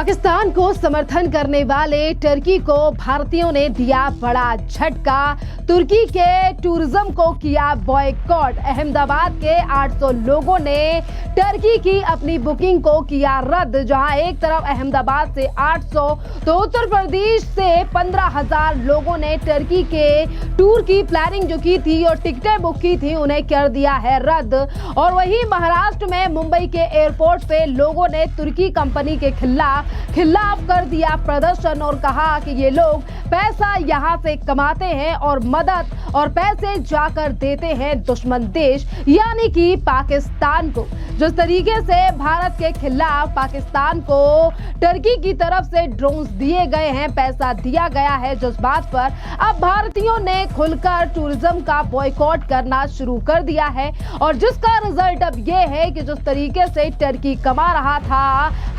पाकिस्तान को समर्थन करने वाले टर्की को भारतीयों ने दिया बड़ा झटका। तुर्की के टूरिज्म को किया बॉयकॉट। अहमदाबाद के 800 लोगों ने टर्की की अपनी बुकिंग को किया रद्द। जहां एक तरफ अहमदाबाद से 800 तो उत्तर प्रदेश से 15,000 लोगों ने टर्की के टूर की प्लानिंग जो की थी और टिकटें बुक की थी उन्हें कर दिया है रद्द। और वहीं महाराष्ट्र में मुंबई के एयरपोर्ट पे लोगों ने तुर्की कंपनी के खिलाफ कर दिया प्रदर्शन और कहा कि ये लोग पैसा यहां से कमाते हैं और मदद और पैसे जाकर देते हैं दुश्मन देश यानी कि पाकिस्तान को। जिस तरीके से भारत के खिलाफ पाकिस्तान को टर्की की तरफ से ड्रोन्स दिए गए हैं, पैसा दिया गया है, जिस बात पर अब भारतीयों ने खुलकर टूरिज्म का बॉयकॉट करना शुरू कर दिया है। और जिसका रिजल्ट अब ये है कि जिस तरीके से टर्की कमा रहा था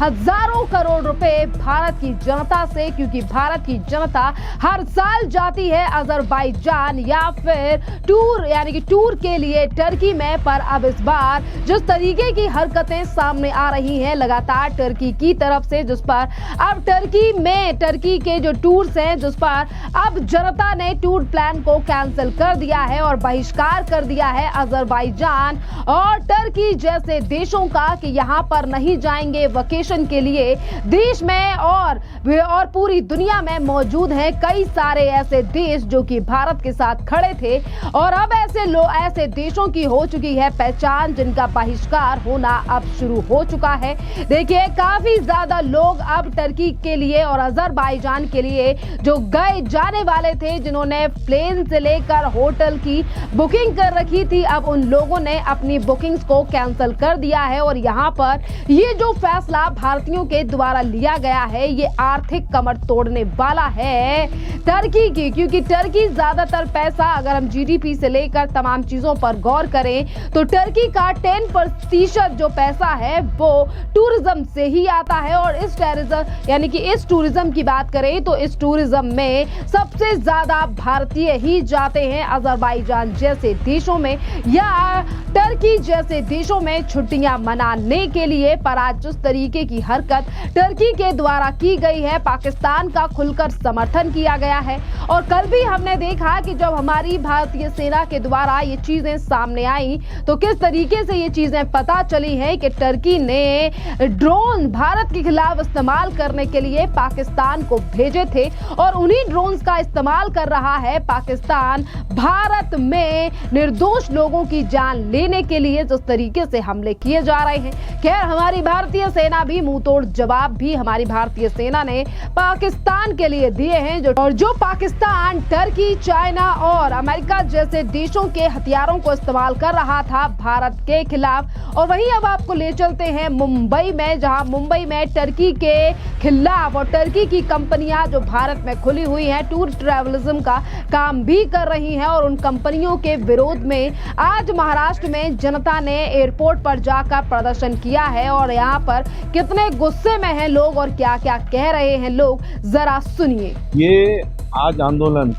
हजारों करोड़ रुपए भारत की जनता से, क्योंकि भारत की जनता हर साल जाती है अजरबैजान या फिर टूर यानी कि टूर के लिए टर्की में, पर अब इस बार जिस तरीके की हरकतें सामने आ रही हैं लगातार टर्की की तरफ से, जिस पर अब टर्की के जो टूर्स हैं जिस पर अब जनता ने टूर प्लान को कैंसिल कर दिया है और बहिष्कार कर दिया है अजरबैजान और टर्की जैसे देशों का कि यहां पर नहीं जाएंगे वेकेशन के लिए। देश में और पूरी दुनिया में मौजूद हैं कई सारे ऐसे देश जो कि भारत के साथ खड़े थे और अब ऐसे देशों की हो चुकी है पहचान जिनका बहिष्कार होना अब शुरू हो चुका है। देखिए काफी ज्यादा लोग अब टर्की के लिए और अजरबैजान के लिए जो गए जाने वाले थे, जिन्होंने प्लेन से लेकर होटल की बुकिंग कर रखी थी, अब उन लोगों ने अपनी बुकिंग्स को कैंसिल कर दिया है। और यहाँ पर ये जो फैसला भारतीयों के द्वारा लिया गया है ये आर्थिक कमर तोड़ने वाला है टर्की की, क्योंकि टर्की ज्यादातर पैसा अगर हम जीडीपी से लेकर तमाम चीजों पर गौर करें तो टर्की का 10% जो पैसा है वो टूरिज्म से ही आता है। और इस टूरिज्म की बात करें तो इस टूरिज्म में सबसे ज्यादा भारतीय ही जाते हैं अजरबैजान जैसे देशों में या टर्की जैसे देशों में छुट्टियां मनाने के लिए। पर आज जिस तरीके की हरकत टर्की के द्वारा की गई है, पाकिस्तान का खुलकर समर्थन किया गया है। और कल भी हमने देखा कि जब हमारी भारतीय सेना के द्वारा ये चीजें सामने आई तो किस तरीके से ये चीजें पता चली हैं कि टर्की ने ड्रोन भारत के खिलाफ इस्तेमाल करने के लिए पाकिस्तान को भेजे थे और उन्हीं ड्रोन्स का इस्तेमाल कर रहा है पाकिस्तान भारत में निर्दोष लोगों की जान लेने के लिए जिस तरीके से हमले किए जा रहे हैं। खैर हमारी भारतीय सेना भी मुंहतोड़ जवाब भी हमारी भारतीय सेना ने पाकिस्तान के लिए दिए हैं जो पाकिस्तान टर्की चाइना और अमेरिका जैसे देशों के हथियारों को इस्तेमाल कर रहा था भारत के खिलाफ। और वहीं अब आपको ले चलते हैं मुंबई में, जहां मुंबई में टर्की के खिलाफ और टर्की की कंपनियां जो भारत में खुली हुई हैं टूर ट्रैवलिज्म का काम भी कर रही हैं और उन कंपनियों के विरोध में आज महाराष्ट्र में जनता ने एयरपोर्ट पर जाकर प्रदर्शन किया है। और यहाँ पर कितने गुस्से में हैं लोग और क्या क्या कह रहे हैं लोग, जरा सुनिए। ये आज आंदोलन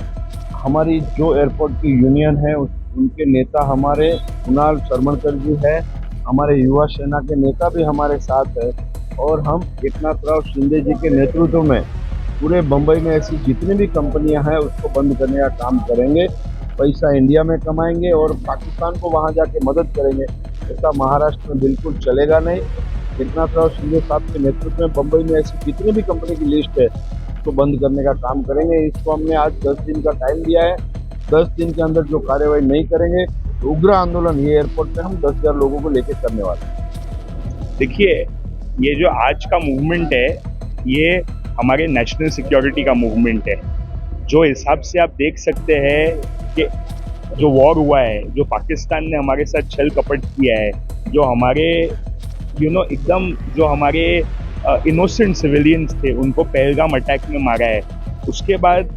हमारी जो एयरपोर्ट की यूनियन है उनके नेता हमारे कुणाल शर्मणकर जी है, हमारे युवा सेना के नेता भी हमारे साथ है और हम एकनाथराव शिंदे जी के नेतृत्व में पूरे बम्बई में ऐसी जितनी भी कंपनियां हैं उसको बंद करने का काम करेंगे। पैसा इंडिया में कमाएंगे और पाकिस्तान को वहां जाके मदद करेंगे, ऐसा महाराष्ट्र में बिल्कुल चलेगा नहीं। एकनाथराव शिंदे साहब के नेतृत्व में बम्बई में ऐसी जितनी भी कंपनी की लिस्ट है उसको बंद करने का काम करेंगे। इसको हमने आज 10 दिन का टाइम दिया है। 10 दिन के अंदर जो कार्रवाई नहीं करेंगे तो उग्र आंदोलन ये एयरपोर्ट पे हम 10,000 लोगों को लेकर करने वाले हैं। देखिए ये जो आज का मूवमेंट है ये हमारे नेशनल सिक्योरिटी का मूवमेंट है। जो हिसाब से आप देख सकते हैं कि जो वॉर हुआ है, जो पाकिस्तान ने हमारे साथ छल कपट किया है, जो हमारे एकदम जो हमारे इनोसेंट सिविलियंस थे उनको पहलगाम अटैक में मारा है। उसके बाद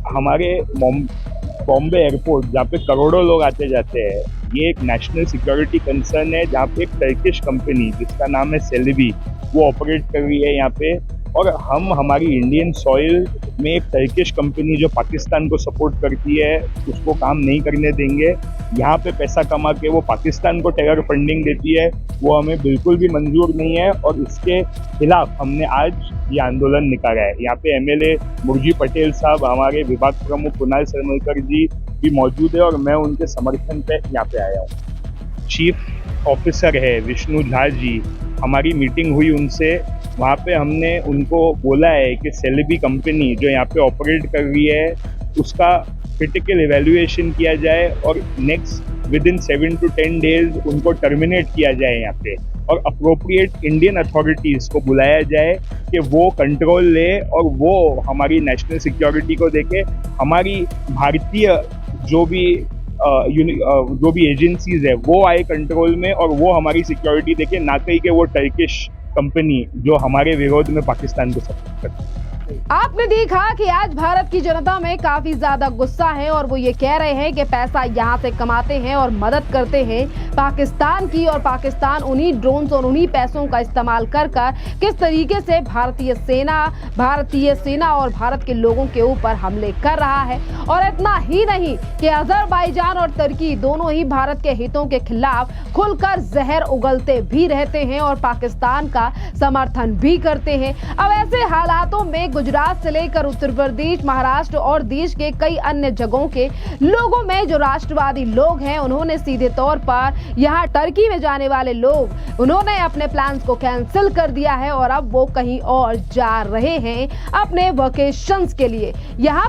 हमारे बॉम्बे एयरपोर्ट जहाँ पे करोड़ों लोग आते जाते हैं, ये एक नेशनल सिक्योरिटी कंसर्न है जहाँ पे एक टर्किश कंपनी जिसका नाम है सेलेबी वो ऑपरेट कर रही है यहाँ पे। और हम हमारी इंडियन सॉइल में एक टर्किश कंपनी जो पाकिस्तान को सपोर्ट करती है उसको काम नहीं करने देंगे। यहाँ पे पैसा कमा के वो पाकिस्तान को टेरर फंडिंग देती है, वो हमें बिल्कुल भी मंजूर नहीं है और इसके खिलाफ हमने आज ये आंदोलन निकाला है। यहाँ पे एमएलए मुर्जी पटेल साहब, हमारे विभाग प्रमुख कुणाल सरमलकर जी भी मौजूद है और मैं उनके समर्थन पे यहाँ पे आया हूँ। चीफ ऑफिसर है विष्णु झा जी, हमारी मीटिंग हुई उनसे, वहाँ पे हमने उनको बोला है कि सेलेबी कंपनी जो यहाँ पे ऑपरेट कर रही है उसका क्रिटिकल एवेल्युएशन किया जाए और next with in 7 to 10 days उनको टर्मिनेट किया जाए यहाँ पे, और अप्रोप्रिएट इंडियन अथॉरिटीज़ को बुलाया जाए कि वो कंट्रोल ले और वो हमारी नेशनल सिक्योरिटी को देखे। हमारी भारतीय जो भी एजेंसीज है वो आए कंट्रोल में और वो हमारी सिक्योरिटी देखे, ना कहीं कि वो टर्किश कंपनी जो हमारे विरोध में पाकिस्तान को सपोर्ट करती है। आपने देखा कि आज भारत की जनता में काफी ज्यादा गुस्सा है और वो ये कह रहे हैं कि पैसा यहाँ से कमाते हैं और मदद करते हैं पाकिस्तान की, और पाकिस्तान उन्हीं ड्रोन्स और उन्हीं पैसों का इस्तेमाल कर किस तरीके से भारतीय सेना और भारत के लोगों के ऊपर हमले कर रहा है। और इतना ही नहीं कि अजरबैजान और तुर्की दोनों ही भारत के हितों के खिलाफ खुलकर जहर उगलते भी रहते हैं और पाकिस्तान का समर्थन भी करते हैं। अब ऐसे हालातों में गुजरात से लेकर उत्तर प्रदेश, महाराष्ट्र और देश के कई अन्य जगहों के लोगों में जो राष्ट्रवादी लोग हैं उन्होंने सीधे तौर पर यहाँ टर्की में जाने वाले लोग उन्होंने अपने प्लान्स को कैंसिल कर दिया है और अब वो कहीं और जा रहे हैं अपने वेकेशंस के लिए। यहाँ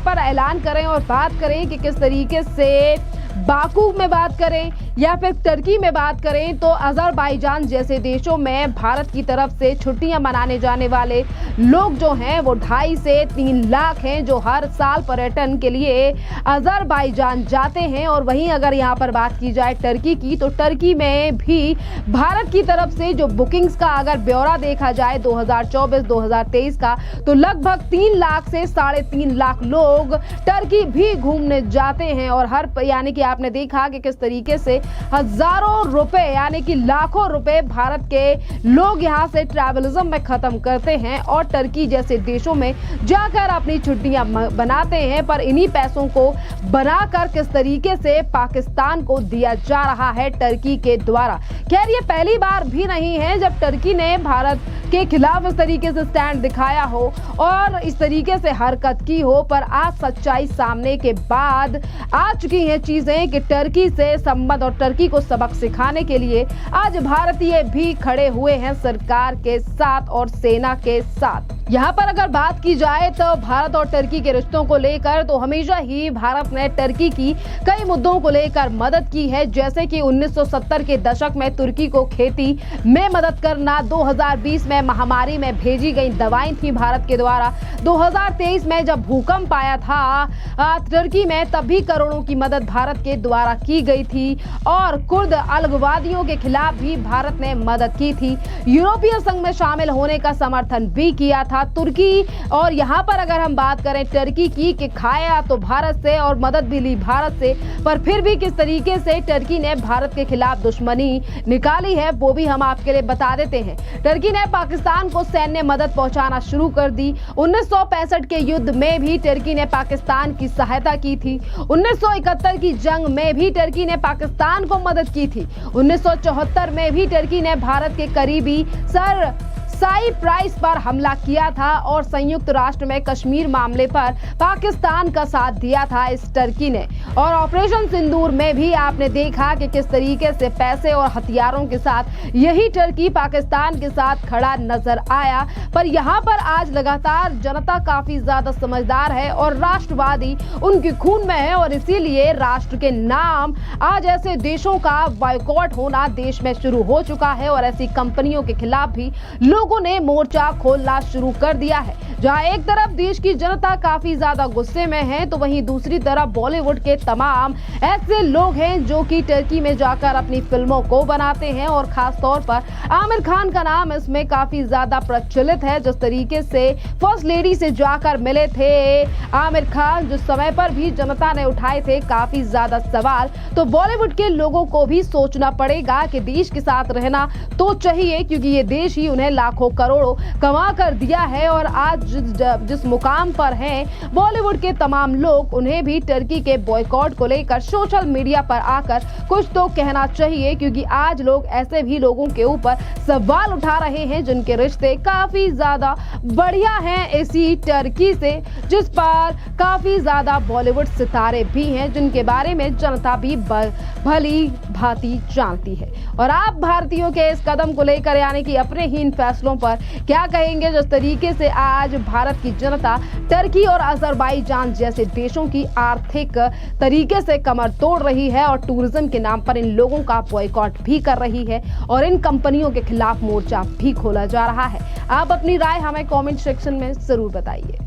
पर ऐलान करें और बात करें कि किस तरीके से बाकू में बात करें या फिर टर्की में बात करें तो अजरबैजान जैसे देशों में भारत की तरफ से छुट्टियां मनाने जाने वाले लोग जो हैं वो 2.5 से 3 लाख हैं जो हर साल पर्यटन के लिए अजरबैजान जाते हैं। और वहीं अगर यहाँ पर बात की जाए टर्की की तो टर्की में भी भारत की तरफ से जो बुकिंग्स का अगर ब्यौरा देखा जाए 2024-2023 का तो लगभग 3 लाख से 3.5 लाख लोग टर्की भी घूमने जाते हैं। और यानी कि आपने देखा कि किस तरीके से हजारों रुपए यानी कि लाखों रुपए भारत के लोग यहां से ट्रैवलिज्म में खत्म करते हैं और टर्की जैसे देशों में जाकर अपनी छुट्टियां बनाते हैं। पर इन्हीं पैसों को बनाकर किस तरीके से पाकिस्तान को दिया जा रहा है टर्की के द्वारा। खैर ये पहली बार भी नहीं है जब टर्की ने भारत के खिलाफ इस तरीके से स्टैंड दिखाया हो और इस तरीके से हरकत की हो, पर आज सच्चाई सामने के बाद आ चुकी हैं चीजें कि टर्की से संबंध और टर्की को सबक सिखाने के लिए आज भारतीय भी खड़े हुए हैं सरकार के साथ और सेना के साथ। यहाँ पर अगर बात की जाए तो भारत और टर्की के रिश्तों को लेकर तो हमेशा ही भारत ने टर्की की कई मुद्दों को लेकर मदद की है, जैसे कि 1970 के दशक में तुर्की को खेती में मदद करना, 2020 में महामारी में भेजी गई दवाएं थी भारत के द्वारा, 2023 में जब भूकंप आया था टर्की में तब भी करोड़ों की मदद भारत के द्वारा की गई थी और कुर्द अलगवादियों के खिलाफ भी भारत ने मदद की थी। यूरोपीय संघ में शामिल होने का समर्थन भी किया था तुर्की। और यहाँ पर अगर हम बात करें टर्की की कि खाया तो भारत से और मदद भी ली भारत से, पर फिर भी किस तरीके से टर्की ने भारत के खिलाफ दुश्मनी निकाली है वो भी हम आपके लिए बता देते हैं। टर्की ने पाकिस्तान को सैन्य मदद पहुंचाना शुरू कर दी। 1965 के युद्ध में भी टर्की ने पाकिस्तान की सहायता की थी। 1971 की जंग में भी टर्की ने पाकिस्तान को मदद की थी। 1974 में भी टर्की ने भारत के करीबी सर साइप्रस पर हमला किया था और संयुक्त राष्ट्र में कश्मीर मामले पर पाकिस्तान का साथ दिया था इस टर्की ने। और ऑपरेशन सिंदूर में भी आपने देखा कि किस तरीके से पैसे और हथियारों के साथ यही टर्की पाकिस्तान के साथ खड़ा नजर आया। पर यहाँ पर आज लगातार जनता काफी ज्यादा समझदार है और राष्ट्रवादी उनके खून में है और इसीलिए राष्ट्र के नाम आज ऐसे देशों का बॉयकॉट होना देश में शुरू हो चुका है और ऐसी कंपनियों के खिलाफ भी लोगों ने मोर्चा खोलना शुरू कर दिया है। जहां एक तरफ देश की जनता काफी ज्यादा गुस्से में है तो वहीं दूसरी तरफ बॉलीवुड के तमाम ऐसे लोग हैं जो कि टर्की में जाकर अपनी फिल्मों को बनाते हैं और खास तौर पर आमिर खान का नाम इसमें काफी ज्यादा प्रचलित है। जिस तरीके से फर्स्ट लेडी से जाकर मिले थे आमिर खान, जिस समय पर भी जनता ने उठाए थे काफी ज्यादा सवाल, तो बॉलीवुड के लोगों को भी सोचना पड़ेगा कि देश के साथ रहना तो चाहिए क्योंकि ये देश ही उन्हें लाखों लाखों करोड़ों कमा कर दिया है और आज जिस मुकाम पर हैं बॉलीवुड के तमाम लोग, उन्हें भी टर्की के बॉयकॉट को लेकर सोशल मीडिया पर आकर कुछ तो कहना चाहिए, क्योंकि आज लोग ऐसे भी लोगों के ऊपर सवाल उठा रहे हैं जिनके रिश्ते काफी ज्यादा बढ़िया हैं इसी टर्की से, जिस पर काफी ज्यादा बॉलीवुड सितारे भी हैं जिनके बारे में जनता भी भली भांति जानती है। और आप भारतीयों के इस कदम को लेकर यानी कि अपने ही इन फैसलों पर क्या कहेंगे, जिस तरीके से आज भारत की जनता टर्की और अजरबैजान जैसे देशों की आर्थिक तरीके से कमर तोड़ रही है और टूरिज्म के नाम पर इन लोगों का बॉयकॉट भी कर रही है और इन कंपनियों के खिलाफ मोर्चा भी खोला जा रहा है। आप अपनी राय हमें कमेंट सेक्शन में जरूर बताइए।